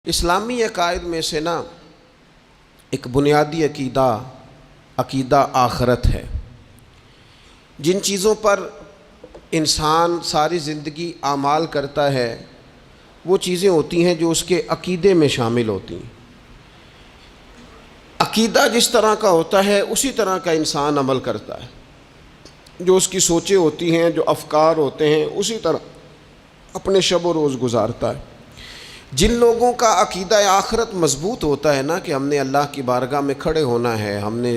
اسلامی عقائد میں سے نا ایک بنیادی عقیدہ آخرت ہے۔ جن چیزوں پر انسان ساری زندگی اعمال کرتا ہے وہ چیزیں ہوتی ہیں جو اس کے عقیدے میں شامل ہوتی ہیں۔ عقیدہ جس طرح کا ہوتا ہے اسی طرح کا انسان عمل کرتا ہے۔ جو اس کی سوچیں ہوتی ہیں، جو افکار ہوتے ہیں، اسی طرح اپنے شب و روز گزارتا ہے۔ جن لوگوں کا عقیدہ آخرت مضبوط ہوتا ہے نا کہ ہم نے اللہ کی بارگاہ میں کھڑے ہونا ہے، ہم نے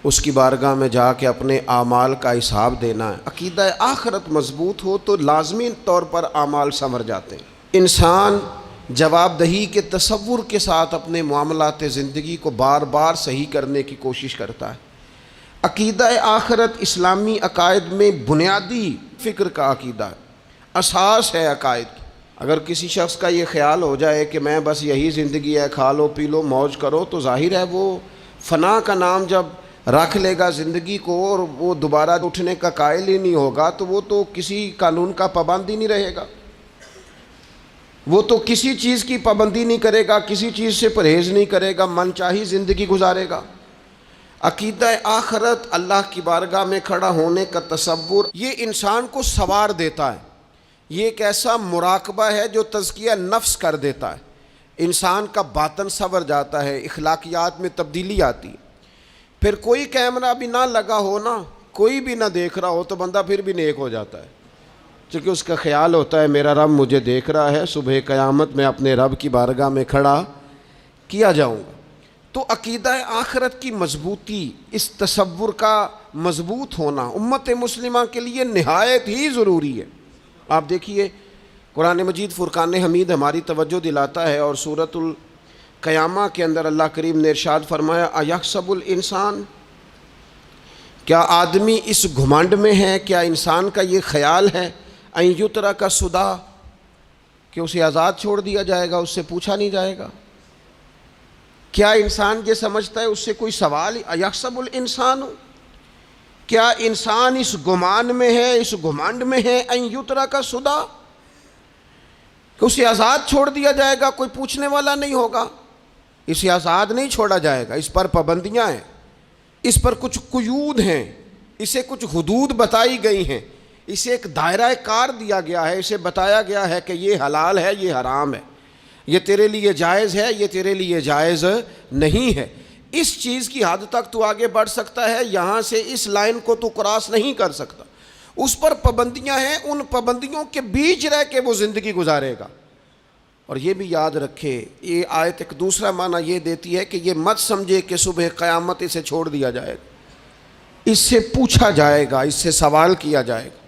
اس کی بارگاہ میں جا کے اپنے اعمال کا حساب دینا ہے، عقیدہ آخرت مضبوط ہو تو لازمی طور پر اعمال سنور جاتے ہیں۔ انسان جواب دہی کے تصور کے ساتھ اپنے معاملات زندگی کو بار بار صحیح کرنے کی کوشش کرتا ہے۔ عقیدہ آخرت اسلامی عقائد میں بنیادی فکر کا عقیدہ ہے، اساس ہے عقائد کی۔ اگر کسی شخص کا یہ خیال ہو جائے کہ میں بس یہی زندگی ہے، کھا لو پی لو موج کرو، تو ظاہر ہے وہ فنا کا نام جب رکھ لے گا زندگی کو اور وہ دوبارہ اٹھنے کا قائل ہی نہیں ہوگا تو وہ تو کسی قانون کا پابند ہی نہیں رہے گا، وہ تو کسی چیز کی پابندی نہیں کرے گا، کسی چیز سے پرہیز نہیں کرے گا، من چاہی زندگی گزارے گا۔ عقیدہ آخرت، اللہ کی بارگاہ میں کھڑا ہونے کا تصور، یہ انسان کو سوار دیتا ہے۔ یہ ایک ایسا مراقبہ ہے جو تزکیہ نفس کر دیتا ہے، انسان کا باطن سنور جاتا ہے، اخلاقیات میں تبدیلی آتی ہے۔ پھر کوئی کیمرہ بھی نہ لگا ہو نا، کوئی بھی نہ دیکھ رہا ہو تو بندہ پھر بھی نیک ہو جاتا ہے، چونکہ اس کا خیال ہوتا ہے میرا رب مجھے دیکھ رہا ہے، صبح قیامت میں اپنے رب کی بارگاہ میں کھڑا کیا جاؤں گا۔ تو عقیدہ آخرت کی مضبوطی، اس تصور کا مضبوط ہونا امت مسلمہ کے لیے نہایت ہی ضروری ہے۔ آپ دیکھیے قرآن مجید فرقان حمید ہماری توجہ دلاتا ہے، اور سورۃ القیامہ کے اندر اللہ کریم نے ارشاد فرمایا ایحسب الانسان، کیا آدمی اس گھمنڈ میں ہے، کیا انسان کا یہ خیال ہے ان یترک سدی، کہ اسے آزاد چھوڑ دیا جائے گا، اس سے پوچھا نہیں جائے گا؟ کیا انسان یہ سمجھتا ہے اس سے کوئی سوال؟ ایحسب الانسان، کیا انسان اس گمان میں ہے، اس گھمنڈ میں ہے ان یترک سدی، کہ اسے آزاد چھوڑ دیا جائے گا، کوئی پوچھنے والا نہیں ہوگا؟ اسے آزاد نہیں چھوڑا جائے گا، اس پر پابندیاں ہیں، اس پر کچھ قیود ہیں، اسے کچھ حدود بتائی گئی ہیں، اسے ایک دائرہ کار دیا گیا ہے، اسے بتایا گیا ہے کہ یہ حلال ہے، یہ حرام ہے، یہ تیرے لیے جائز ہے، یہ تیرے لیے جائز نہیں ہے۔ اس چیز کی حد تک تو آگے بڑھ سکتا ہے، یہاں سے اس لائن کو تو کراس نہیں کر سکتا۔ اس پر پابندیاں ہیں، ان پابندیوں کے بیچ رہ کے وہ زندگی گزارے گا۔ اور یہ بھی یاد رکھے، یہ آیت ایک دوسرا معنی یہ دیتی ہے کہ یہ مت سمجھے کہ صبح قیامت اسے چھوڑ دیا جائے گا، اس سے پوچھا جائے گا، اس سے سوال کیا جائے گا۔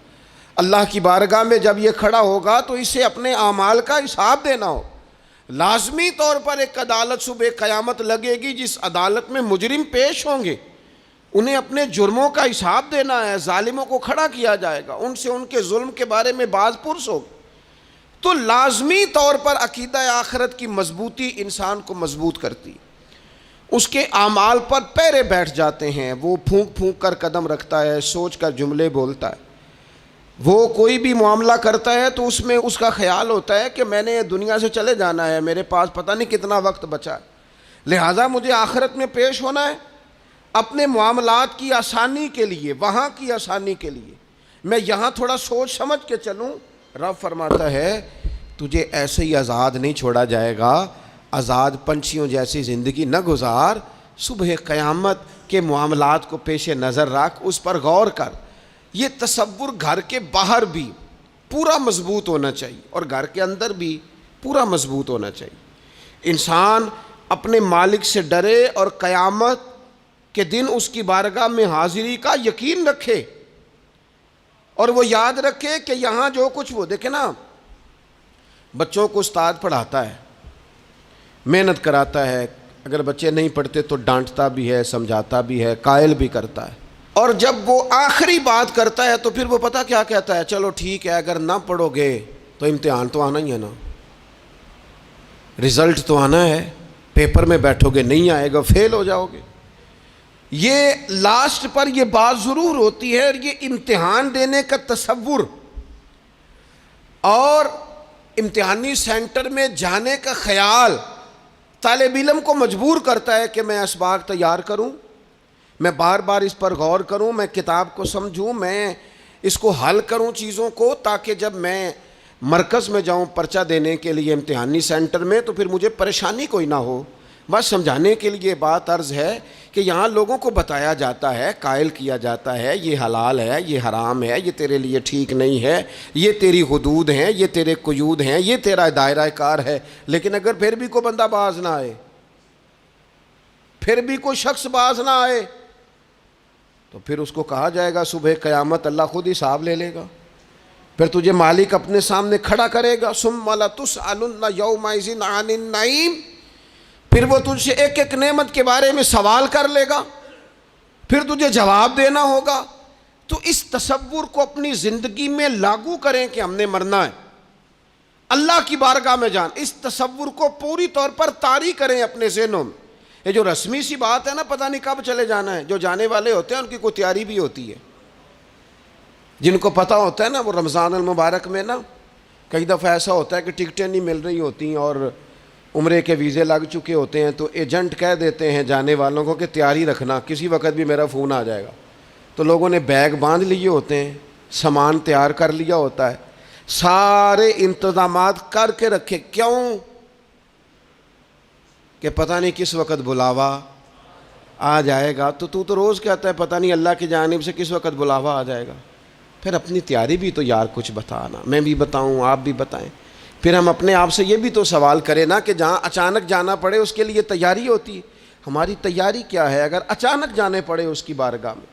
اللہ کی بارگاہ میں جب یہ کھڑا ہوگا تو اسے اپنے اعمال کا حساب دینا ہو۔ لازمی طور پر ایک عدالت صبح قیامت لگے گی، جس عدالت میں مجرم پیش ہوں گے، انہیں اپنے جرموں کا حساب دینا ہے، ظالموں کو کھڑا کیا جائے گا، ان سے ان کے ظلم کے بارے میں باز پرس ہوگا۔ تو لازمی طور پر عقیدہ آخرت کی مضبوطی انسان کو مضبوط کرتی، اس کے اعمال پر پیرے بیٹھ جاتے ہیں، وہ پھونک پھونک کر قدم رکھتا ہے، سوچ کر جملے بولتا ہے، وہ کوئی بھی معاملہ کرتا ہے تو اس میں اس کا خیال ہوتا ہے کہ میں نے دنیا سے چلے جانا ہے، میرے پاس پتہ نہیں کتنا وقت بچا ہے، لہٰذا مجھے آخرت میں پیش ہونا ہے، اپنے معاملات کی آسانی کے لیے، وہاں کی آسانی کے لیے میں یہاں تھوڑا سوچ سمجھ کے چلوں۔ رب فرماتا ہے تجھے ایسے ہی آزاد نہیں چھوڑا جائے گا، آزاد پنچھیوں جیسی زندگی نہ گزار، صبح قیامت کے معاملات کو پیش نظر رکھ، اس پر غور کر۔ یہ تصور گھر کے باہر بھی پورا مضبوط ہونا چاہیے اور گھر کے اندر بھی پورا مضبوط ہونا چاہیے۔ انسان اپنے مالک سے ڈرے اور قیامت کے دن اس کی بارگاہ میں حاضری کا یقین رکھے، اور وہ یاد رکھے کہ یہاں جو کچھ، وہ دیکھیں نا، بچوں کو استاد پڑھاتا ہے، محنت کراتا ہے، اگر بچے نہیں پڑھتے تو ڈانٹتا بھی ہے، سمجھاتا بھی ہے، قائل بھی کرتا ہے، اور جب وہ آخری بات کرتا ہے تو پھر وہ پتہ کیا کہتا ہے؟ چلو ٹھیک ہے، اگر نہ پڑھو گے تو امتحان تو آنا ہی ہے نا، رزلٹ تو آنا ہے، پیپر میں بیٹھو گے نہیں آئے گا، فیل ہو جاؤ گے۔ یہ لاسٹ پر یہ بات ضرور ہوتی ہے، اور یہ امتحان دینے کا تصور اور امتحانی سینٹر میں جانے کا خیال طالب علم کو مجبور کرتا ہے کہ میں اسباق تیار کروں، میں بار بار اس پر غور کروں، میں کتاب کو سمجھوں، میں اس کو حل کروں چیزوں کو، تاکہ جب میں مرکز میں جاؤں پرچہ دینے کے لیے امتحانی سینٹر میں تو پھر مجھے پریشانی کوئی نہ ہو۔ بس سمجھانے کے لیے بات عرض ہے کہ یہاں لوگوں کو بتایا جاتا ہے، قائل کیا جاتا ہے یہ حلال ہے، یہ حرام ہے، یہ تیرے لیے ٹھیک نہیں ہے، یہ تیری حدود ہیں، یہ تیرے قیود ہیں، یہ تیرا دائرہ کار ہے۔ لیکن اگر پھر بھی کوئی بندہ باز نہ آئے، پھر بھی کوئی شخص باز نہ آئے، تو پھر اس کو کہا جائے گا صبح قیامت اللہ خود حساب لے لے گا، پھر تجھے مالک اپنے سامنے کھڑا کرے گا، ثم لتسألن یومئذ عن النعیم، پھر وہ تجھ سے ایک ایک نعمت کے بارے میں سوال کر لے گا، پھر تجھے جواب دینا ہوگا۔ تو اس تصور کو اپنی زندگی میں لاگو کریں کہ ہم نے مرنا ہے، اللہ کی بارگاہ میں جان، اس تصور کو پوری طور پر طاری کریں اپنے ذہنوں میں۔ یہ جو رسمی سی بات ہے نا، پتہ نہیں کب چلے جانا ہے، جو جانے والے ہوتے ہیں ان کی کوئی تیاری بھی ہوتی ہے، جن کو پتہ ہوتا ہے نا وہ رمضان المبارک میں نا کئی دفعہ ایسا ہوتا ہے کہ ٹکٹیں نہیں مل رہی ہوتی ہیں اور عمرے کے ویزے لگ چکے ہوتے ہیں، تو ایجنٹ کہہ دیتے ہیں جانے والوں کو کہ تیاری رکھنا، کسی وقت بھی میرا فون آ جائے گا۔ تو لوگوں نے بیگ باندھ لیے ہوتے ہیں، سامان تیار کر لیا ہوتا ہے، سارے انتظامات کر کے رکھے، کیوں کہ پتہ نہیں کس وقت بلاوا آ جائے گا۔ تو روز کہتا ہے پتہ نہیں اللہ کی جانب سے کس وقت بلاوا آ جائے گا۔ پھر اپنی تیاری بھی تو یار کچھ بتانا، میں بھی بتاؤں آپ بھی بتائیں، پھر ہم اپنے آپ سے یہ بھی تو سوال کریں نا کہ جہاں اچانک جانا پڑے اس کے لیے تیاری ہوتی ہے، ہماری تیاری کیا ہے؟ اگر اچانک جانے پڑے اس کی بارگاہ میں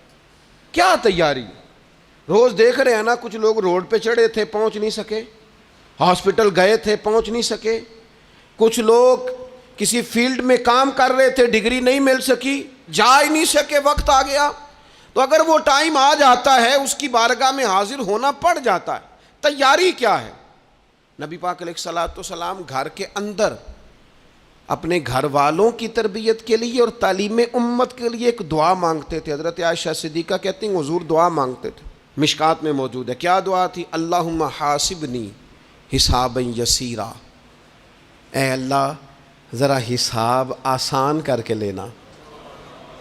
کیا تیاری؟ روز دیکھ رہے ہیں نا، کچھ لوگ روڈ پہ چڑھے تھے پہنچ نہیں سکے، ہاسپٹل گئے تھے پہنچ نہیں سکے، کچھ لوگ کسی فیلڈ میں کام کر رہے تھے ڈگری نہیں مل سکی، جا ہی نہیں سکے، وقت آ گیا۔ تو اگر وہ ٹائم آ جاتا ہے اس کی بارگاہ میں حاضر ہونا پڑ جاتا ہے، تیاری کیا ہے؟ نبی پاک علیہ الصلوۃ والسلام گھر کے اندر اپنے گھر والوں کی تربیت کے لیے اور تعلیم امت کے لیے ایک دعا مانگتے تھے۔ حضرت عائشہ صدیقہ کہتی ہیں حضور دعا مانگتے تھے، مشکات میں موجود ہے۔ کیا دعا تھی؟ اللہم حاسبنی حسابا یسیرا، اے اللہ ذرا حساب آسان کر کے لینا۔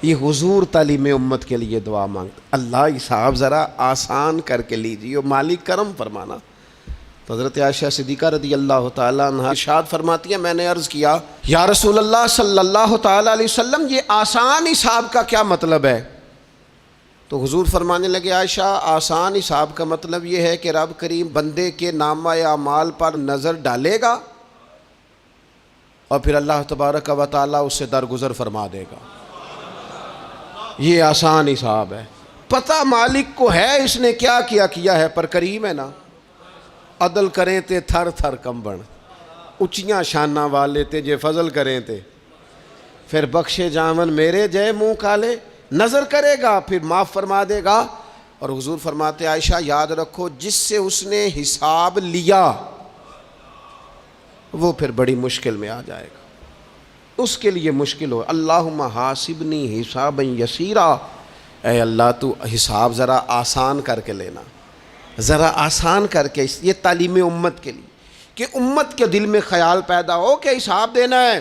یہ حضور تعلیم امت کے لیے دعا مانگتے، اللہ حساب ذرا آسان کر کے لیجیے، مالک کرم فرمانا۔ تو حضرت عائشہ صدیقہ رضی اللہ تعالیٰ عنہ ارشاد فرماتی ہے، میں نے عرض کیا یا رسول اللہ صلی اللہ تعالیٰ علیہ وسلم یہ آسان حساب کا کیا مطلب ہے؟ تو حضور فرمانے لگے عائشہ آسان حساب کا مطلب یہ ہے کہ رب کریم بندے کے نامہ اعمال پر نظر ڈالے گا اور پھر اللہ تبارک و تعالیٰ اس سے درگزر فرما دے گا۔ یہ آسان حساب ہے، پتہ مالک کو ہے اس نے کیا کیا ہے، پر کریم ہے نا، عدل کریں تے تھر تھر کمبن، اچیاں شانہ والے تے جے فضل کریں تے پھر بخشے جامن میرے جے منہ کالے، نظر کرے گا پھر معاف فرما دے گا۔ اور حضور فرماتے عائشہ یاد رکھو جس سے اس نے حساب لیا وہ پھر بڑی مشکل میں آ جائے گا، اس کے لیے مشکل ہو۔ اللہم حاسبنی حسابا یسیرا، اے اللہ تو حساب ذرا آسان کر کے لینا، ذرا آسان کر کے۔ یہ تعلیم امت کے لیے کہ امت کے دل میں خیال پیدا ہو کہ حساب دینا ہے،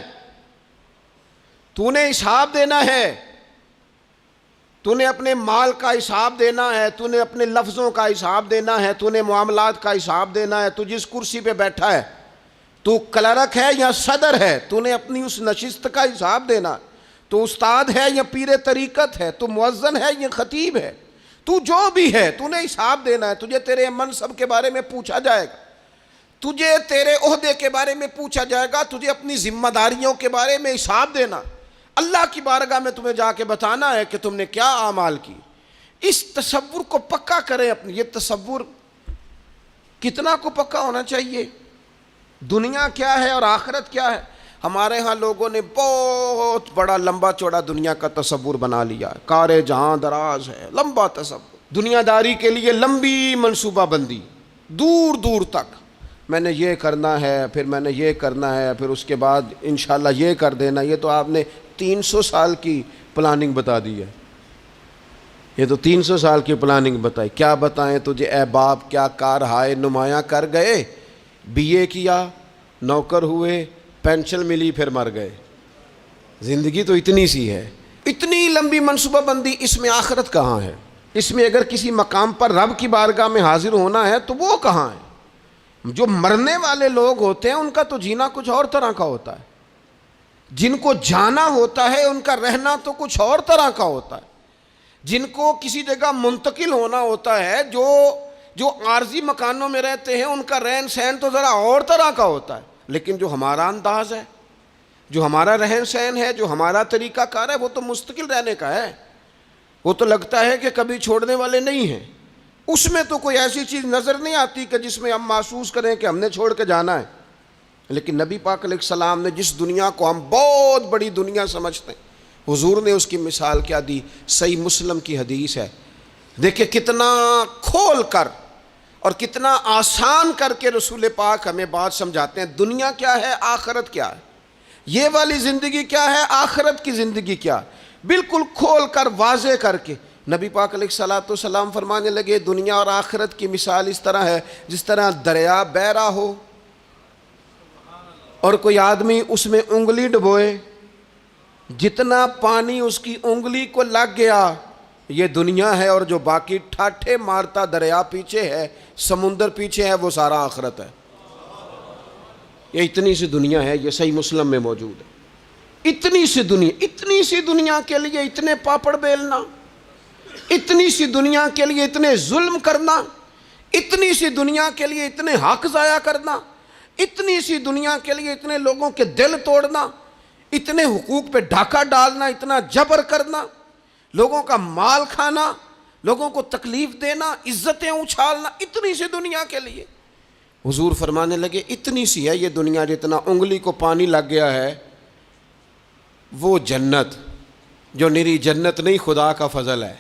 تو نے حساب دینا ہے، تو نے اپنے مال کا حساب دینا ہے، تو نے اپنے لفظوں کا حساب دینا ہے، تو نے معاملات کا حساب دینا ہے۔ تو جس کرسی پہ بیٹھا ہے، تو کلرک ہے یا صدر ہے، تو نے اپنی اس نشست کا حساب دینا۔ تو استاد ہے یا پیر طریقت ہے، تو مؤذن ہے یا خطیب ہے، تو جو بھی ہے تو نے حساب دینا ہے۔ تجھے تیرے منصب کے بارے میں پوچھا جائے گا، تجھے تیرے عہدے کے بارے میں پوچھا جائے گا، تجھے اپنی ذمہ داریوں کے بارے میں حساب دینا، اللہ کی بارگاہ میں تمہیں جا کے بتانا ہے کہ تم نے کیا اعمال کی۔ اس تصور کو پکا کریں اپنی۔ یہ تصور کتنا کو پکا ہونا چاہیے، دنیا کیا ہے اور آخرت کیا ہے۔ ہمارے ہاں لوگوں نے بہت بڑا لمبا چوڑا دنیا کا تصور بنا لیا ہے، کار جہاں دراز ہے، لمبا تصور، دنیا داری کے لیے لمبی منصوبہ بندی، دور دور تک میں نے یہ کرنا ہے، پھر میں نے یہ کرنا ہے، پھر اس کے بعد انشاءاللہ یہ کر دینا۔ یہ تو آپ نے 300 سال کی پلاننگ بتا دی ہے، یہ تو 300 سال کی پلاننگ بتائی۔ کیا بتائیں تجھے اے باپ، کیا کار ہائے نمایاں کر گئے BA کیا, نوکر ہوئے, پینشن ملی, پھر مر گئے. زندگی تو اتنی سی ہے, اتنی لمبی منصوبہ بندی, اس میں آخرت کہاں ہے؟ اس میں اگر کسی مقام پر رب کی بارگاہ میں حاضر ہونا ہے تو وہ کہاں ہے؟ جو مرنے والے لوگ ہوتے ہیں ان کا تو جینا کچھ اور طرح کا ہوتا ہے, جن کو جانا ہوتا ہے ان کا رہنا تو کچھ اور طرح کا ہوتا ہے, جن کو کسی جگہ منتقل ہونا ہوتا ہے, جو عارضی مکانوں میں رہتے ہیں ان کا رہن سہن تو ذرا اور طرح کا ہوتا ہے. لیکن جو ہمارا انداز ہے, جو ہمارا رہن سہن ہے, جو ہمارا طریقہ کار ہے, وہ تو مستقل رہنے کا ہے. وہ تو لگتا ہے کہ کبھی چھوڑنے والے نہیں ہیں. اس میں تو کوئی ایسی چیز نظر نہیں آتی کہ جس میں ہم محسوس کریں کہ ہم نے چھوڑ کے جانا ہے. لیکن نبی پاک علیہ السلام نے جس دنیا کو ہم بہت بڑی دنیا سمجھتے ہیں, حضور نے اس کی مثال کیا دی؟ صحیح مسلم کی حدیث ہے. دیکھیں کتنا کھول کر اور کتنا آسان کر کے رسول پاک ہمیں بات سمجھاتے ہیں. دنیا کیا ہے, آخرت کیا ہے, یہ والی زندگی کیا ہے, آخرت کی زندگی کیا, بالکل کھول کر واضح کر کے نبی پاک علیہ الصلوۃ والسلام فرمانے لگے دنیا اور آخرت کی مثال اس طرح ہے جس طرح دریا بہ رہا ہو اور کوئی آدمی اس میں انگلی ڈبوئے, جتنا پانی اس کی انگلی کو لگ گیا یہ دنیا ہے, اور جو باقی ٹھاٹھے مارتا دریا پیچھے ہے, سمندر پیچھے ہے, وہ سارا آخرت ہے. یہ اتنی سی دنیا ہے, یہ صحیح مسلم میں موجود ہے. اتنی سی دنیا کے لیے اتنے پاپڑ بیلنا, اتنی سی دنیا کے لیے اتنے ظلم کرنا, اتنی سی دنیا کے لیے اتنے حق ضائع کرنا, اتنی سی دنیا کے لیے اتنے لوگوں کے دل توڑنا, اتنے حقوق پہ ڈھاکہ ڈالنا, اتنا جبر کرنا, لوگوں کا مال کھانا, لوگوں کو تکلیف دینا, عزتیں اچھالنا, اتنی سی دنیا کے لیے. حضور فرمانے لگے اتنی سی ہے یہ دنیا, جتنا انگلی کو پانی لگ گیا ہے وہ جنت, جو نری جنت نہیں, خدا کا فضل ہے,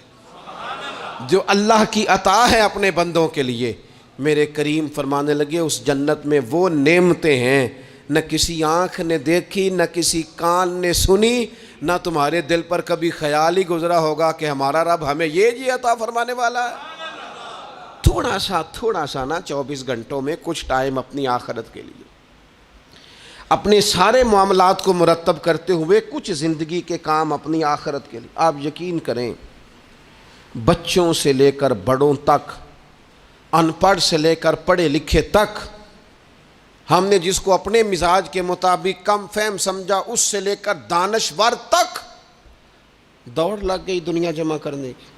جو اللہ کی عطا ہے اپنے بندوں کے لیے. میرے کریم فرمانے لگے اس جنت میں وہ نعمتیں ہیں نہ کسی آنکھ نے دیکھی, نہ کسی کان نے سنی, نہ تمہارے دل پر کبھی خیال ہی گزرا ہوگا کہ ہمارا رب ہمیں یہ جی عطا فرمانے والا ہے. تھوڑا سا نا 24 گھنٹوں میں کچھ ٹائم اپنی آخرت کے لیے, اپنے سارے معاملات کو مرتب کرتے ہوئے کچھ زندگی کے کام اپنی آخرت کے لیے. آپ یقین کریں بچوں سے لے کر بڑوں تک, ان پڑھ سے لے کر پڑھے لکھے تک, ہم نے جس کو اپنے مزاج کے مطابق کم فہم سمجھا اس سے لے کر دانشور تک دوڑ لگ گئی دنیا جمع کرنے کی.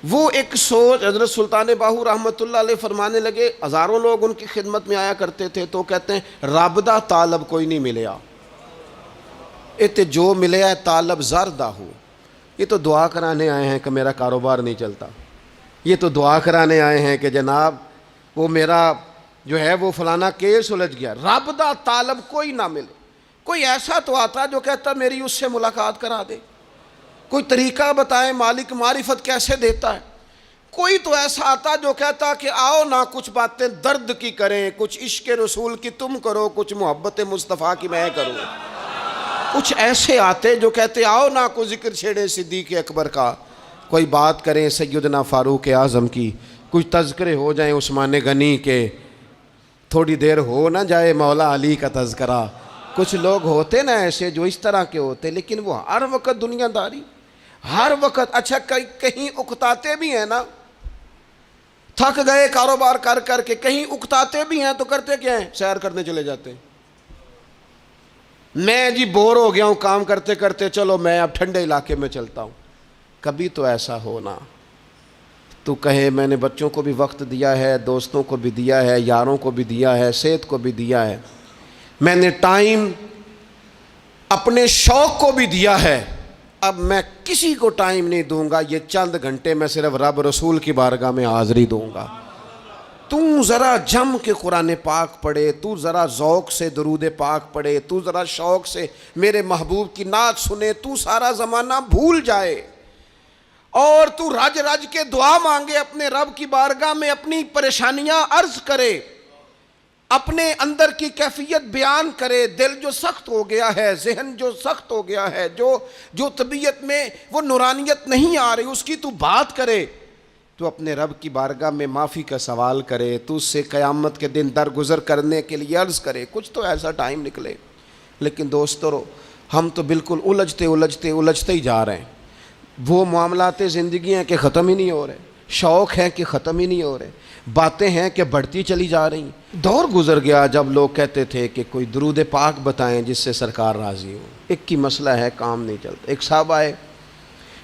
وہ ایک سوچ حضرت سلطان باہو رحمۃ اللہ علیہ فرمانے لگے, ہزاروں لوگ ان کی خدمت میں آیا کرتے تھے تو کہتے ہیں رابدہ طالب کوئی نہیں ملیا, تے جو ملیا ہے طالب زردہ ہو. یہ تو دعا کرانے آئے ہیں کہ میرا کاروبار نہیں چلتا, یہ تو دعا کرانے آئے ہیں کہ جناب وہ میرا جو ہے وہ فلانا کیس سلجھ گیا. رابدہ طالب کوئی نہ ملے. کوئی ایسا تو آتا جو کہتا میری اس سے ملاقات کرا دے, کوئی طریقہ بتائیں مالک معرفت کیسے دیتا ہے. کوئی تو ایسا آتا جو کہتا کہ آؤ نہ کچھ باتیں درد کی کریں, کچھ عشق رسول کی تم کرو, کچھ محبت مصطفیٰ کی میں کروں. کچھ ایسے آتے جو کہتے آؤ نہ کوئی ذکر چھیڑیں صدیق اکبر کا, کوئی بات کریں سیدنا فاروق اعظم کی, کچھ تذکرے ہو جائیں عثمان غنی کے, تھوڑی دیر ہو نہ جائے مولا علی کا تذکرہ. کچھ لوگ ہوتے نا ایسے جو اس طرح کے ہوتے, لیکن وہ ہر وقت دنیا داری, ہر وقت. اچھا کہیں اکتاتے بھی ہیں نا, تھک گئے کاروبار کر کر کے, کہیں اکتاتے بھی ہیں تو کرتے کیا ہیں, سیر کرنے چلے جاتے ہیں. میں جی بور ہو گیا ہوں کام کرتے کرتے, چلو میں اب ٹھنڈے علاقے میں چلتا ہوں. کبھی تو ایسا ہونا تو کہے میں نے بچوں کو بھی وقت دیا ہے, دوستوں کو بھی دیا ہے, یاروں کو بھی دیا ہے, صحت کو بھی دیا ہے, میں نے ٹائم اپنے شوق کو بھی دیا ہے, اب میں کسی کو ٹائم نہیں دوں گا, یہ چند گھنٹے میں صرف رب رسول کی بارگاہ میں حاضری دوں گا. تو ذرا جم کے قرآن پاک پڑھے, تو ذرا ذوق سے درود پاک پڑھے, تو ذرا شوق سے میرے محبوب کی نعت سنے, تو سارا زمانہ بھول جائے اور تو رج رج کے دعا مانگے اپنے رب کی بارگاہ میں, اپنی پریشانیاں عرض کرے, اپنے اندر کی کیفیت بیان کرے. دل جو سخت ہو گیا ہے, ذہن جو سخت ہو گیا ہے, جو طبیعت میں وہ نورانیت نہیں آ رہی, اس کی تو بات کرے. تو اپنے رب کی بارگاہ میں معافی کا سوال کرے، تو اس سے قیامت کے دن درگزر کرنے کے لیے عرض کرے، کچھ تو ایسا ٹائم نکلے۔ لیکن دوستو، ہم تو بالکل الجھتے ہی جا رہے ہیں۔ وہ معاملات زندگی ہیں کہ ختم ہی نہیں ہو رہے، شوق ہیں کہ ختم ہی نہیں ہو رہے، باتیں ہیں کہ بڑھتی چلی جا رہی ہیں۔ دور گزر گیا جب لوگ کہتے تھے کہ کوئی درود پاک بتائیں جس سے سرکار راضی ہو۔ ایک کی مسئلہ ہے، کام نہیں چلتا۔ ایک صاحب آئے،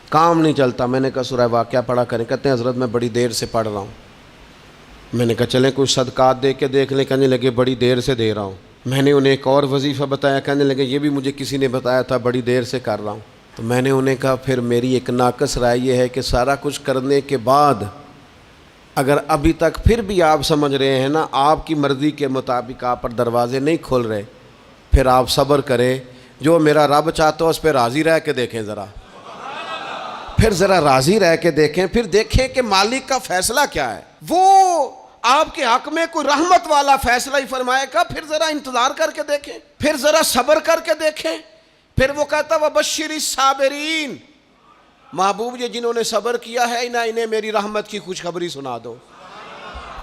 کام نہیں چلتا۔ میں نے کہا سورہ واقعہ پڑھا کریں۔ کہتے ہیں حضرت میں بڑی دیر سے پڑھ رہا ہوں۔ میں نے کہا چلیں کچھ صدقات دے کے دیکھ لیں۔ کہنے لگے بڑی دیر سے دے رہا ہوں۔ میں نے انہیں ایک اور وظیفہ بتایا، کہنے لگے یہ بھی مجھے کسی نے بتایا تھا، بڑی دیر سے کر رہا ہوں۔ تو میں نے انہیں کہا پھر میری ایک ناقص رائے یہ ہے کہ سارا کچھ کرنے کے بعد اگر ابھی تک پھر بھی آپ سمجھ رہے ہیں نا آپ کی مرضی کے مطابق آپ پر دروازے نہیں کھل رہے، پھر آپ صبر کریں، جو میرا رب چاہتا ہو اس پہ راضی رہ کے دیکھیں ذرا، پھر ذرا راضی رہ کے دیکھیں، پھر دیکھیں کہ مالک کا فیصلہ کیا ہے۔ وہ آپ کے حق میں کوئی رحمت والا فیصلہ ہی فرمائے گا، پھر ذرا انتظار کر کے دیکھیں، پھر ذرا صبر کر کے دیکھیں۔ پھر وہ کہتا وَبَشِّرِ الصَّابِرِينَ، محبوب یہ جنہوں نے صبر کیا ہے انہیں میری رحمت کی خوشخبری سنا دو۔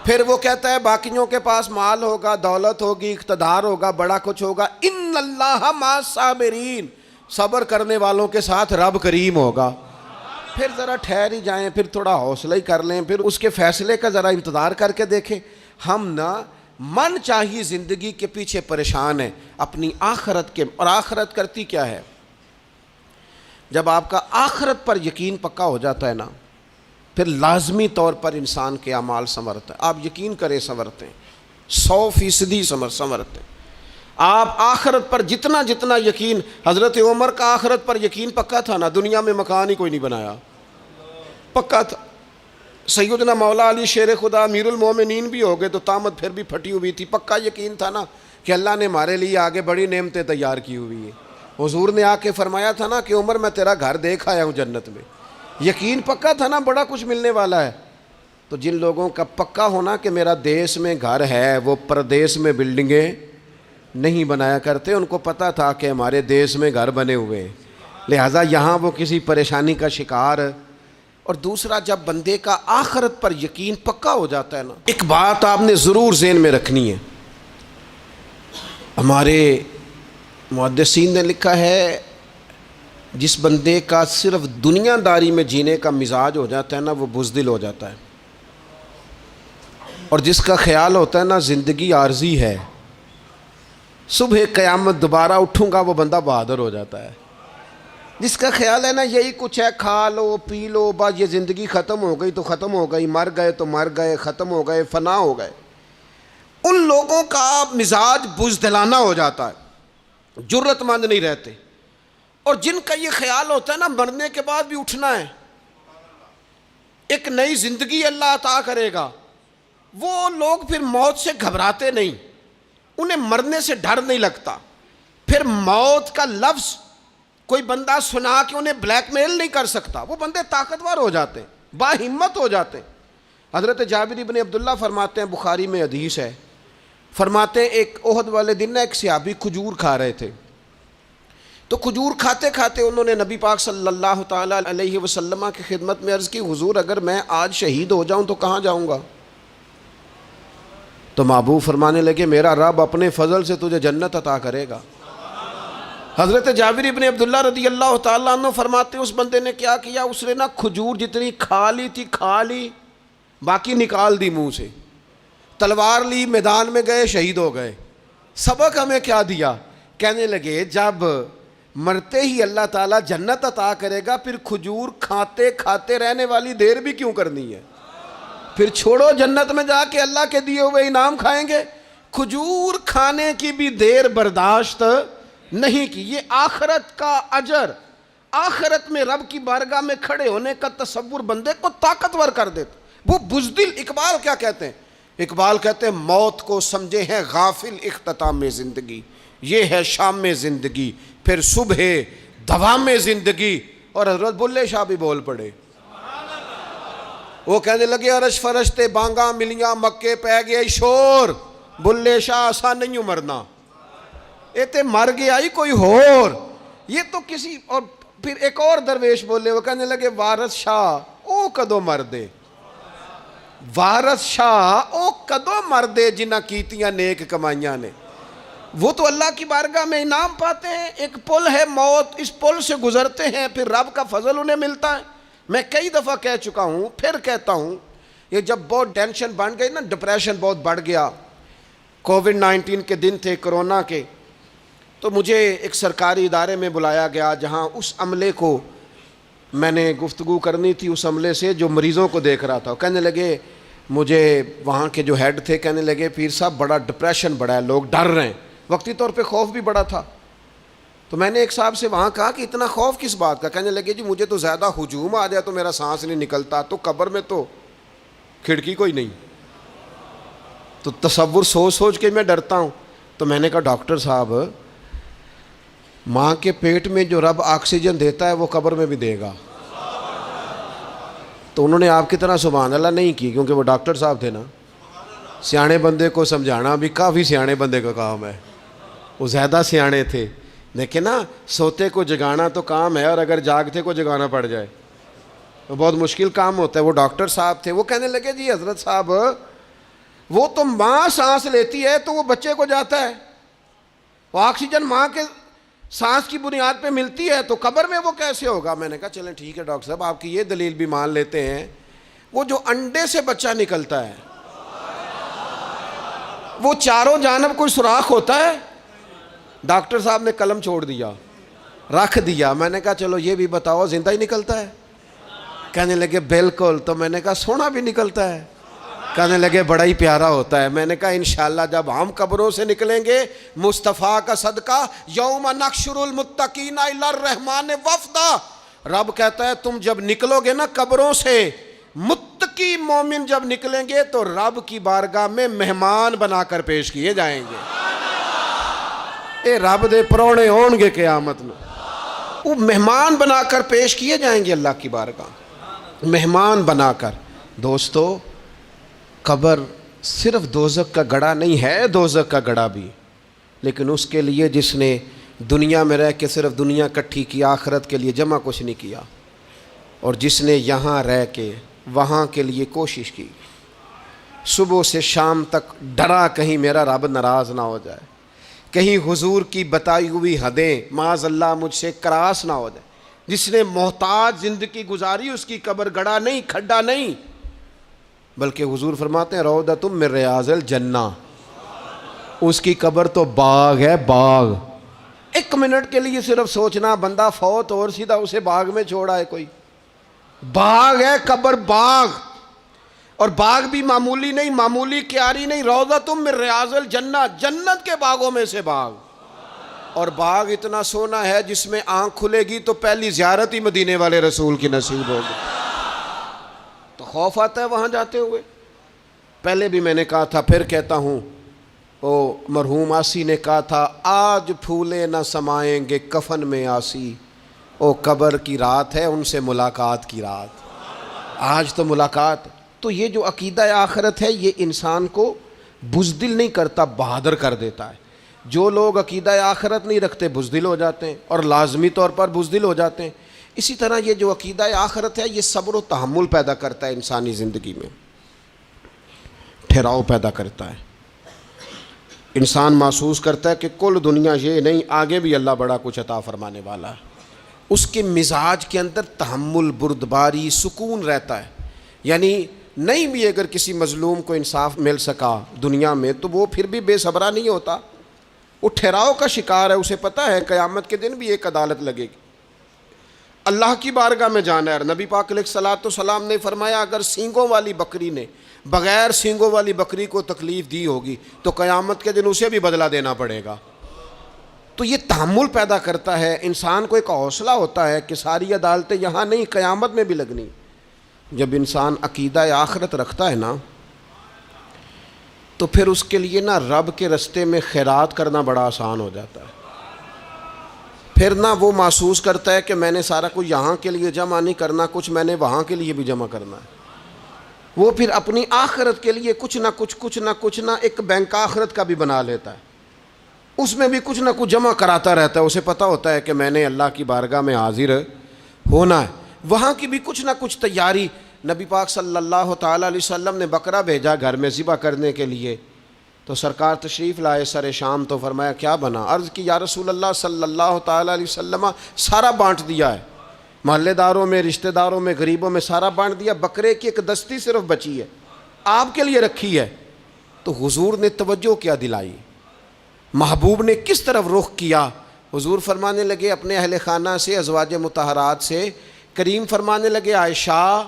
پھر وہ کہتا ہے باقیوں کے پاس مال ہوگا، دولت ہوگی، اقتدار ہوگا، بڑا کچھ ہوگا، ان اللہ مع الصابرین، صبر کرنے والوں کے ساتھ رب کریم ہوگا۔ پھر ذرا ٹھہر ہی جائیں، پھر تھوڑا حوصلہ ہی کر لیں، پھر اس کے فیصلے کا ذرا انتظار کر کے دیکھیں۔ ہم نہ من چاہیے زندگی کے پیچھے پریشان ہیں اپنی آخرت کے، اور آخرت کرتی کیا ہے؟ جب آپ کا آخرت پر یقین پکا ہو جاتا ہے نا، پھر لازمی طور پر انسان کے اعمال سنورتا ہے۔ آپ یقین کریں سنورتے ہیں، 100% سنورتے ہیں۔ آپ آخرت پر جتنا یقین، حضرت عمر کا آخرت پر یقین پکا تھا نا، دنیا میں مکان ہی کوئی نہیں بنایا، پکا تھا۔ سیدنا مولا علی شیر خدا امیر المومنین بھی ہو گئے تو طامت پھر بھی پھٹی ہوئی تھی، پکا یقین تھا نا کہ اللہ نے ہمارے لیے آگے بڑی نعمتیں تیار کی ہوئی ہیں۔ حضور نے آ کے فرمایا تھا نا کہ عمر میں تیرا گھر دیکھ آیا ہوں جنت میں، یقین پکا تھا نا بڑا کچھ ملنے والا ہے۔ تو جن لوگوں کا پکا ہونا کہ میرا دیس میں گھر ہے، وہ پردیس میں بلڈنگیں نہیں بنایا کرتے، ان کو پتہ تھا کہ ہمارے دیس میں گھر بنے ہوئے ہیں، لہٰذا یہاں وہ کسی پریشانی کا شکار۔ اور دوسرا، جب بندے کا آخرت پر یقین پکا ہو جاتا ہے نا، ایک بات آپ نے ضرور ذہن میں رکھنی ہے۔ ہمارے محدثین نے لکھا ہے جس بندے کا صرف دنیا داری میں جینے کا مزاج ہو جاتا ہے نا، وہ بزدل ہو جاتا ہے، اور جس کا خیال ہوتا ہے نا زندگی عارضی ہے، صبح قیامت دوبارہ اٹھوں گا، وہ بندہ بہادر ہو جاتا ہے۔ جس کا خیال ہے نا یہی کچھ ہے، کھا لو پی لو بس، یہ زندگی ختم ہو گئی تو ختم ہو گئی، مر گئے تو مر گئے، ختم ہو گئے، فنا ہو گئے، ان لوگوں کا مزاج بزدلانہ ہو جاتا ہے، جرت مند نہیں رہتے۔ اور جن کا یہ خیال ہوتا ہے نا مرنے کے بعد بھی اٹھنا ہے، ایک نئی زندگی اللہ عطا کرے گا، وہ لوگ پھر موت سے گھبراتے نہیں، انہیں مرنے سے ڈر نہیں لگتا۔ پھر موت کا لفظ کوئی بندہ سنا کہ انہیں بلیک میل نہیں کر سکتا، وہ بندے طاقتور ہو جاتے ہیں، باہمت ہو جاتے ہیں۔ حضرت جابر بن عبداللہ فرماتے ہیں، بخاری میں حدیث ہے، فرماتے ہیں ایک احد والے دن ایک صحابی کھجور کھا رہے تھے، تو کھجور کھاتے کھاتے انہوں نے نبی پاک صلی اللہ تعالیٰ علیہ وسلم کی خدمت میں عرض کی، حضور اگر میں آج شہید ہو جاؤں تو کہاں جاؤں گا؟ تو محبوب فرمانے لگے میرا رب اپنے فضل سے تجھے جنت عطا کرے گا۔ حضرت جابر بن عبداللہ رضی اللہ تعالیٰ عنہ فرماتے ہیں اس بندے نے کیا کیا، اس نے نا کھجور جتنی کھا لی تھی کھا لی، باقی نکال دی منہ سے، تلوار لی، میدان میں گئے، شہید ہو گئے۔ سبق ہمیں کیا دیا؟ کہنے لگے جب مرتے ہی اللہ تعالیٰ جنت عطا کرے گا، پھر کھجور کھاتے کھاتے رہنے والی دیر بھی کیوں کرنی ہے؟ پھر چھوڑو، جنت میں جا کے اللہ کے دیے ہوئے انعام کھائیں گے۔ کھجور کھانے کی بھی دیر برداشت نہیں کی۔ یہ آخرت کا اجر، آخرت میں رب کی بارگاہ میں کھڑے ہونے کا تصور بندے کو طاقتور کر دیتا۔ وہ بزدل، اقبال کیا کہتے ہیں؟ اقبال کہتے ہیں موت کو سمجھے ہیں غافل اختتام میں زندگی، یہ ہے شام میں زندگی، پھر صبح دوام میں زندگی۔ اور حضرت بلے شاہ بھی بول پڑے، وہ کہنے لگے عرش فرشتے بانگاں ملیاں مکے پہ گیا شور، بلے شاہ آسان نہیں مرنا، یہ تے مر گیا ہی کوئی ہور، یہ تو کسی اور۔ پھر ایک اور درویش بولے، وہ کہنے لگے وارث شاہ او کدو مر دے، وارث شاہ او کدو مردے جنہ کیتیاں نیک کمائیاں نے، وہ تو اللہ کی بارگاہ میں انعام پاتے ہیں. ایک پل ہے موت، اس پل سے گزرتے ہیں، پھر رب کا فضل انہیں ملتا ہے. میں کئی دفعہ کہہ چکا ہوں، پھر کہتا ہوں، یہ جب بہت ٹینشن بن گئی نا، ڈپریشن بہت بڑھ گیا، کووڈ-19 کے دن تھے، کرونا کے، تو مجھے ایک سرکاری ادارے میں بلایا گیا جہاں اس عملے کو میں نے گفتگو کرنی تھی، اس عملے سے جو مریضوں کو دیکھ رہا تھا. کہنے لگے، مجھے وہاں کے جو ہیڈ تھے کہنے لگے پیر صاحب بڑا ڈپریشن بڑا ہے، لوگ ڈر رہے ہیں. وقتی طور پہ خوف بھی بڑا تھا. تو میں نے ایک صاحب سے وہاں کہا کہ اتنا خوف کس بات کا؟ کہنے لگے جی مجھے تو زیادہ ہجوم آ جائے تو میرا سانس نہیں نکلتا، تو قبر میں تو کھڑکی کوئی نہیں، تو تصور سوچ سوچ کے میں ڈرتا ہوں. تو میں نے کہا ڈاکٹر صاحب، ماں کے پیٹ میں جو رب آکسیجن دیتا ہے وہ قبر میں بھی دے گا. تو انہوں نے آپ کی طرح سبحان اللہ نہیں کی، کیونکہ وہ ڈاکٹر صاحب تھے نا. سیانے بندے کو سمجھانا بھی کافی سیانے بندے کا کام ہے، وہ زیادہ سیانے تھے. لیکن نا سوتے کو جگانا تو کام ہے، اور اگر جاگتے کو جگانا پڑ جائے تو بہت مشکل کام ہوتا ہے. وہ ڈاکٹر صاحب تھے. وہ کہنے لگے جی حضرت صاحب، وہ تو ماں سانس لیتی ہے تو وہ بچے کو جاتا ہے، وہ آکسیجن ماں کے سانس کی بنیاد پہ ملتی ہے، تو قبر میں وہ کیسے ہوگا؟ میں نے کہا چلیں ٹھیک ہے ڈاکٹر صاحب، آپ کی یہ دلیل بھی مان لیتے ہیں. وہ جو انڈے سے بچہ نکلتا ہے، وہ چاروں جانب کوئی سوراخ ہوتا ہے؟ ڈاکٹر صاحب نے قلم چھوڑ دیا، رکھ دیا. میں نے کہا چلو یہ بھی بتاؤ زندہ ہی نکلتا ہے؟ کہنے لگے بالکل. تو میں نے کہا سونا بھی نکلتا ہے؟ کہنے لگے بڑا ہی پیارا ہوتا ہے. میں نے کہا انشاءاللہ جب ہم قبروں سے نکلیں گے، مصطفیٰ کا صدقہ، یوم نحشر المتقین الی الرحمن وفدا، رب کہتا ہے تم جب نکلو گے نا قبروں سے، متقی مومن جب نکلیں گے تو رب کی بارگاہ میں مہمان بنا کر پیش کیے جائیں گے. اے رب دے پرونے ہون گے قیامت میں، وہ مہمان بنا کر پیش کیے جائیں گے اللہ کی بارگاہ، مہمان بنا کر. دوستو، قبر صرف دوزخ کا گڑھا نہیں ہے، دوزخ کا گڑھا بھی، لیکن اس کے لیے جس نے دنیا میں رہ کے صرف دنیا کٹھی کی، آخرت کے لیے جمع کچھ نہیں کیا، اور جس نے یہاں رہ کے وہاں کے لیے کوشش کی، صبح سے شام تک ڈرا کہیں میرا رب ناراض نہ ہو جائے، کہیں حضور کی بتائی ہوئی حدیں معاذ اللہ مجھ سے کراس نہ ہو جائے. جس نے محتاج زندگی گزاری، اس کی قبر گڑھا نہیں، کھڈا نہیں، بلکہ حضور فرماتے ہیں روضۃ من ریاض الجنہ، اس کی قبر تو باغ ہے، باغ. ایک منٹ کے لیے صرف سوچنا، بندہ فوت اور سیدھا اسے باغ میں چھوڑا ہے کوئی، باغ ہے قبر، باغ. اور باغ بھی معمولی نہیں، معمولی کیاری نہیں، روضۃ من ریاض الجنہ، جنت کے باغوں میں سے باغ. اور باغ اتنا سونا ہے جس میں آنکھ کھلے گی تو پہلی زیارت ہی مدینے والے رسول کی نصیب ہوگی. تو خوف آتا ہے وہاں جاتے ہوئے. پہلے بھی میں نے کہا تھا، پھر کہتا ہوں، او مرحوم آسی نے کہا تھا، آج پھولے نہ سمائیں گے کفن میں آسی، او قبر کی رات ہے ان سے ملاقات کی رات. آج تو ملاقات. تو یہ جو عقیدہ آخرت ہے یہ انسان کو بزدل نہیں کرتا، بہادر کر دیتا ہے. جو لوگ عقیدہ آخرت نہیں رکھتے بزدل ہو جاتے ہیں، اور لازمی طور پر بزدل ہو جاتے ہیں. اسی طرح یہ جو عقیدہ آخرت ہے یہ صبر و تحمل پیدا کرتا ہے انسانی زندگی میں، ٹھہراؤ پیدا کرتا ہے. انسان محسوس کرتا ہے کہ کل دنیا یہ نہیں، آگے بھی اللہ بڑا کچھ عطا فرمانے والا ہے. اس کے مزاج کے اندر تحمل، بردباری، سکون رہتا ہے. یعنی نہیں بھی اگر کسی مظلوم کو انصاف مل سکا دنیا میں تو وہ پھر بھی بے صبرا نہیں ہوتا، وہ ٹھہراؤ کا شکار ہے. اسے پتہ ہے قیامت کے دن بھی ایک عدالت لگے گی، اللہ کی بارگاہ میں جانا ہے. نبی پاک علیہ الصلوۃ والسلام نے فرمایا اگر سینگوں والی بکری نے بغیر سینگوں والی بکری کو تکلیف دی ہوگی تو قیامت کے دن اسے بھی بدلہ دینا پڑے گا. تو یہ تحمل پیدا کرتا ہے، انسان کو ایک حوصلہ ہوتا ہے کہ ساری عدالتیں یہاں نہیں، قیامت میں بھی لگنی. جب انسان عقیدہ آخرت رکھتا ہے نا تو پھر اس کے لیے نا رب کے رستے میں خیرات کرنا بڑا آسان ہو جاتا ہے. پھر نہ وہ محسوس کرتا ہے کہ میں نے سارا کچھ یہاں کے لیے جمع نہیں کرنا، کچھ میں نے وہاں کے لیے بھی جمع کرنا ہے. وہ پھر اپنی آخرت کے لیے کچھ نہ ایک بینک آخرت کا بھی بنا لیتا ہے، اس میں بھی کچھ نہ کچھ جمع کراتا رہتا ہے. اسے پتہ ہوتا ہے کہ میں نے اللہ کی بارگاہ میں حاضر ہونا ہے، وہاں کی بھی کچھ نہ کچھ تیاری. نبی پاک صلی اللہ تعالیٰ علیہ وسلم نے بکرا بھیجا گھر میں ذبح کرنے کے لیے، تو سرکار تشریف لائے سر شام، تو فرمایا کیا بنا؟ عرض کی یا رسول اللہ صلی اللہ تعالیٰ علیہ وسلم سارا بانٹ دیا ہے، محلے داروں میں، رشتہ داروں میں، غریبوں میں سارا بانٹ دیا، بکرے کی ایک دستی صرف بچی ہے، آپ کے لیے رکھی ہے۔ تو حضور نے توجہ کیا دلائی، محبوب نے کس طرف رخ کیا؟ حضور فرمانے لگے اپنے اہل خانہ سے، ازواج مطہرات سے، کریم فرمانے لگے عائشہ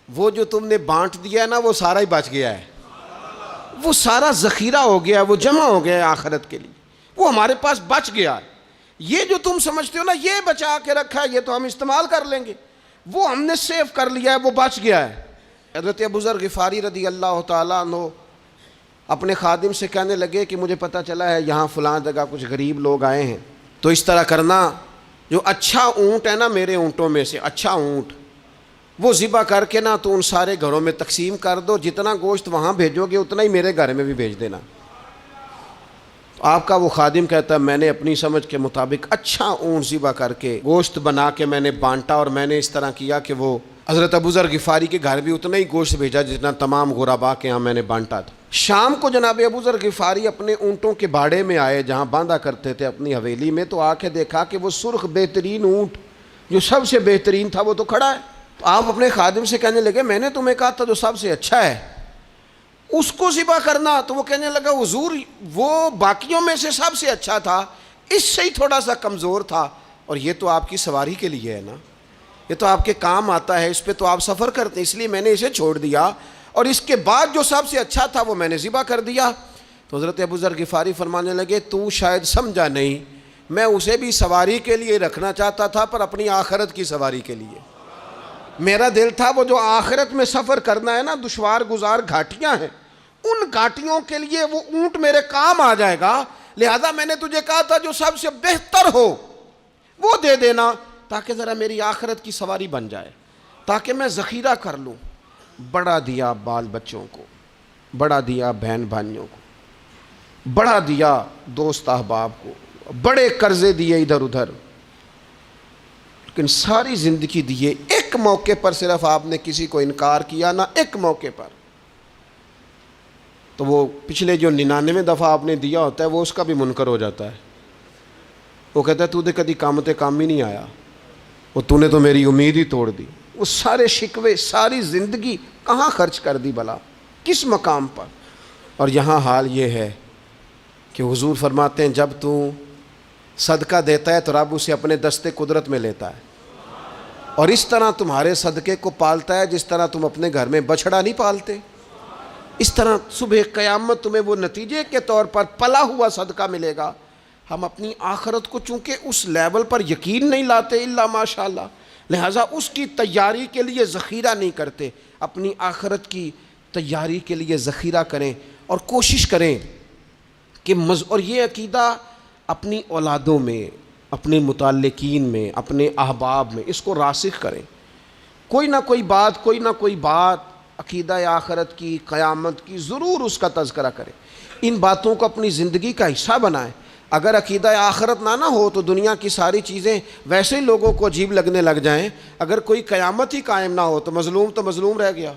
وہ جو تم نے بانٹ دیا ہے نا وہ سارا ہی بچ گیا ہے، وہ سارا ذخیرہ ہو گیا، وہ جمع ہو گیا ہے آخرت کے لیے، وہ ہمارے پاس بچ گیا ہے۔ یہ جو تم سمجھتے ہو نا یہ بچا کے رکھا ہے، یہ تو ہم استعمال کر لیں گے، وہ ہم نے سیو کر لیا ہے، وہ بچ گیا ہے۔ حضرت ابو ذر غفاری رضی اللہ تعالیٰ عنہ اپنے خادم سے کہنے لگے کہ مجھے پتہ چلا ہے یہاں فلاں جگہ کچھ غریب لوگ آئے ہیں، تو اس طرح کرنا، جو اچھا اونٹ ہے نا میرے اونٹوں میں سے، اچھا اونٹ وہ ذبح کر کے نا تو ان سارے گھروں میں تقسیم کر دو، جتنا گوشت وہاں بھیجو گے اتنا ہی میرے گھر میں بھی بھیج دینا۔ آپ کا وہ خادم کہتا ہے میں نے اپنی سمجھ کے مطابق اچھا اونٹ ذبح کر کے گوشت بنا کے میں نے بانٹا، اور میں نے اس طرح کیا کہ وہ حضرت ابو ذر غفاری کے گھر بھی اتنا ہی گوشت بھیجا جتنا تمام غربا کے ہاں میں نے بانٹا تھا۔ شام کو جناب ابو ذر غفاری اپنے اونٹوں کے باڑے میں آئے جہاں باندھا کرتے تھے اپنی حویلی میں، تو آ کے دیکھا کہ وہ سرخ بہترین اونٹ جو سب سے بہترین تھا وہ تو کھڑا ہے۔ تو آپ اپنے خادم سے کہنے لگے میں نے تمہیں کہا تھا جو سب سے اچھا ہے اس کو ذبح کرنا، تو وہ کہنے لگا حضور وہ باقیوں میں سے سب سے اچھا تھا، اس سے ہی تھوڑا سا کمزور تھا، اور یہ تو آپ کی سواری کے لیے ہے نا، یہ تو آپ کے کام آتا ہے، اس پہ تو آپ سفر کرتے ہیں، اس لیے میں نے اسے چھوڑ دیا، اور اس کے بعد جو سب سے اچھا تھا وہ میں نے ذبح کر دیا۔ تو حضرت ابو ذر غفاری فرمانے لگے تو شاید سمجھا نہیں، میں اسے بھی سواری کے لیے رکھنا چاہتا تھا پر اپنی آخرت کی سواری کے لیے، میرا دل تھا وہ جو آخرت میں سفر کرنا ہے نا، دشوار گزار گھاٹیاں ہیں، ان گھاٹیوں کے لیے وہ اونٹ میرے کام آ جائے گا، لہذا میں نے تجھے کہا تھا جو سب سے بہتر ہو وہ دے دینا تاکہ ذرا میری آخرت کی سواری بن جائے، تاکہ میں ذخیرہ کر لوں۔ بڑا دیا بال بچوں کو، بڑا دیا بہن بھائیوں کو، بڑا دیا دوست احباب کو، بڑے قرضے دیے ادھر ادھر، لیکن ساری زندگی دیے، ایک موقع پر صرف آپ نے کسی کو انکار کیا نہ، ایک موقع پر، تو وہ پچھلے جو 99 دفعہ آپ نے دیا ہوتا ہے وہ اس کا بھی منکر ہو جاتا ہے، وہ کہتا ہے تو نے کدی کام تے کام ہی نہیں آیا، وہ تو نے تو میری امید ہی توڑ دی، وہ سارے شکوے ساری زندگی کہاں خرچ کر دی بلا، کس مقام پر۔ اور یہاں حال یہ ہے کہ حضور فرماتے ہیں جب تو صدقہ دیتا ہے تو رب اسے اپنے دستے قدرت میں لیتا ہے، اور اس طرح تمہارے صدقے کو پالتا ہے جس طرح تم اپنے گھر میں بچھڑا نہیں پالتے، اس طرح صبح قیامت تمہیں وہ نتیجے کے طور پر پلا ہوا صدقہ ملے گا۔ ہم اپنی آخرت کو چونکہ اس لیول پر یقین نہیں لاتے الا ماشاءاللہ، لہٰذا اس کی تیاری کے لیے ذخیرہ نہیں کرتے، اپنی آخرت کی تیاری کے لیے ذخیرہ کریں اور کوشش کریں کہ اور یہ عقیدہ اپنی اولادوں میں، اپنے متعلقین میں، اپنے احباب میں اس کو راسخ کریں، کوئی نہ کوئی بات عقیدہ آخرت کی، قیامت کی ضرور اس کا تذکرہ کریں، ان باتوں کو اپنی زندگی کا حصہ بنائیں۔ اگر عقیدہ آخرت نہ ہو تو دنیا کی ساری چیزیں ویسے ہی لوگوں کو عجیب لگنے لگ جائیں، اگر کوئی قیامت ہی قائم نہ ہو تو مظلوم رہ گیا،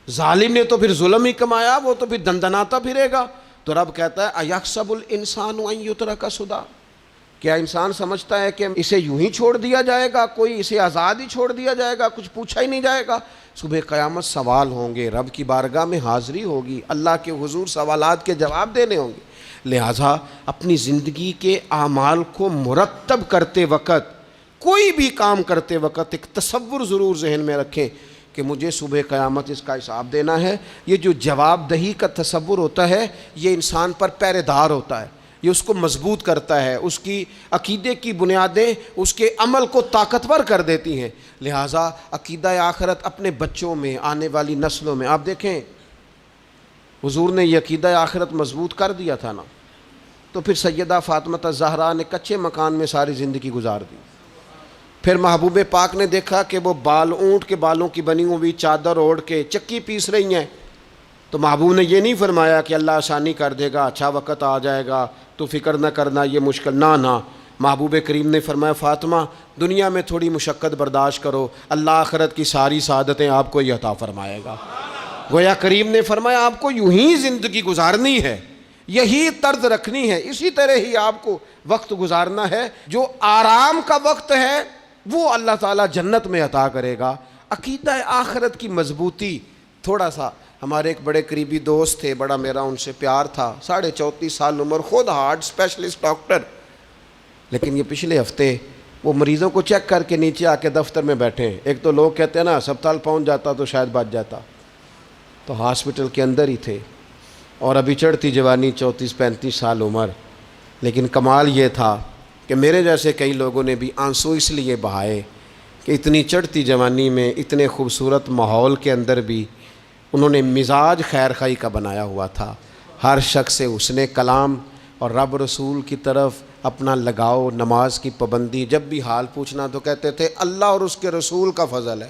ظالم نے تو پھر ظلم ہی کمایا، وہ تو پھر دندناتا پھرے گا۔ تو رب کہتا ہے اَيَحْسَبُ الْإِنسَانُ أَن يُتْرَكَ سُدًى، کیا انسان سمجھتا ہے کہ اسے یوں ہی چھوڑ دیا جائے گا، کوئی اسے آزاد ہی چھوڑ دیا جائے گا، کچھ پوچھا ہی نہیں جائے گا؟ صبح قیامت سوال ہوں گے، رب کی بارگاہ میں حاضری ہوگی، اللہ کے حضور سوالات کے جواب دینے ہوں گے، لہٰذا اپنی زندگی کے اعمال کو مرتب کرتے وقت، کوئی بھی کام کرتے وقت ایک تصور ضرور ذہن میں رکھیں کہ مجھے صبح قیامت اس کا حساب دینا ہے۔ یہ جو جواب دہی کا تصور ہوتا ہے یہ انسان پر پہرے دار ہوتا ہے، یہ اس کو مضبوط کرتا ہے، اس کی عقیدے کی بنیادیں اس کے عمل کو طاقتور کر دیتی ہیں۔ لہٰذا عقیدہ آخرت اپنے بچوں میں، آنے والی نسلوں میں، آپ دیکھیں حضور نے یہ عقیدہ آخرت مضبوط کر دیا تھا نا، تو پھر سیدہ فاطمہ الزہرا نے کچے مکان میں ساری زندگی گزار دی، پھر محبوب پاک نے دیکھا کہ وہ اونٹ کے بالوں کی بنی ہوئی چادر اوڑھ کے چکی پیس رہی ہیں، تو محبوب نے یہ نہیں فرمایا کہ اللہ آسانی کر دے گا، اچھا وقت آ جائے گا تو فکر نہ کرنا یہ مشکل، نہ محبوب کریم نے فرمایا فاطمہ دنیا میں تھوڑی مشقت برداشت کرو، اللہ آخرت کی ساری سعادتیں آپ کو ہی عطا فرمائے گا۔ گویا کریم نے فرمایا آپ کو یوں ہی زندگی گزارنی ہے، یہی طرز رکھنی ہے، اسی طرح ہی آپ کو وقت گزارنا ہے۔ جو آرام کا وقت ہے وہ اللہ تعالیٰ جنت میں عطا کرے گا۔ عقیدہ آخرت کی مضبوطی، تھوڑا سا ہمارے ایک بڑے قریبی دوست تھے، بڑا میرا ان سے پیار تھا، 34.5 سال عمر، خود ہارٹ اسپیشلسٹ ڈاکٹر، لیکن یہ پچھلے ہفتے وہ مریضوں کو چیک کر کے نیچے آ کے دفتر میں بیٹھے ہیں۔ ایک تو لوگ کہتے ہیں نا ہسپتال پہنچ جاتا تو شاید بچ جاتا، تو ہاسپٹل کے اندر ہی تھے، اور ابھی چڑھتی جوانی، 34-35 سال عمر۔ لیکن کمال یہ تھا کہ میرے جیسے کئی لوگوں نے بھی آنسو اس لیے بہائے کہ اتنی چڑھتی جوانی میں اتنے خوبصورت ماحول کے اندر بھی انہوں نے مزاج خیر خواہی کا بنایا ہوا تھا، ہر شخص سے حسن کلام اور رب رسول کی طرف اپنا لگاؤ، نماز کی پابندی، جب بھی حال پوچھنا تو کہتے تھے اللہ اور اس کے رسول کا فضل ہے۔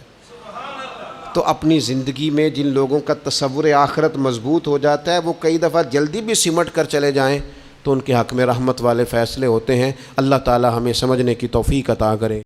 تو اپنی زندگی میں جن لوگوں کا تصور آخرت مضبوط ہو جاتا ہے وہ کئی دفعہ جلدی بھی سمٹ کر چلے جائیں تو ان کے حق میں رحمت والے فیصلے ہوتے ہیں۔ اللہ تعالی ہمیں سمجھنے کی توفیق عطا کرے۔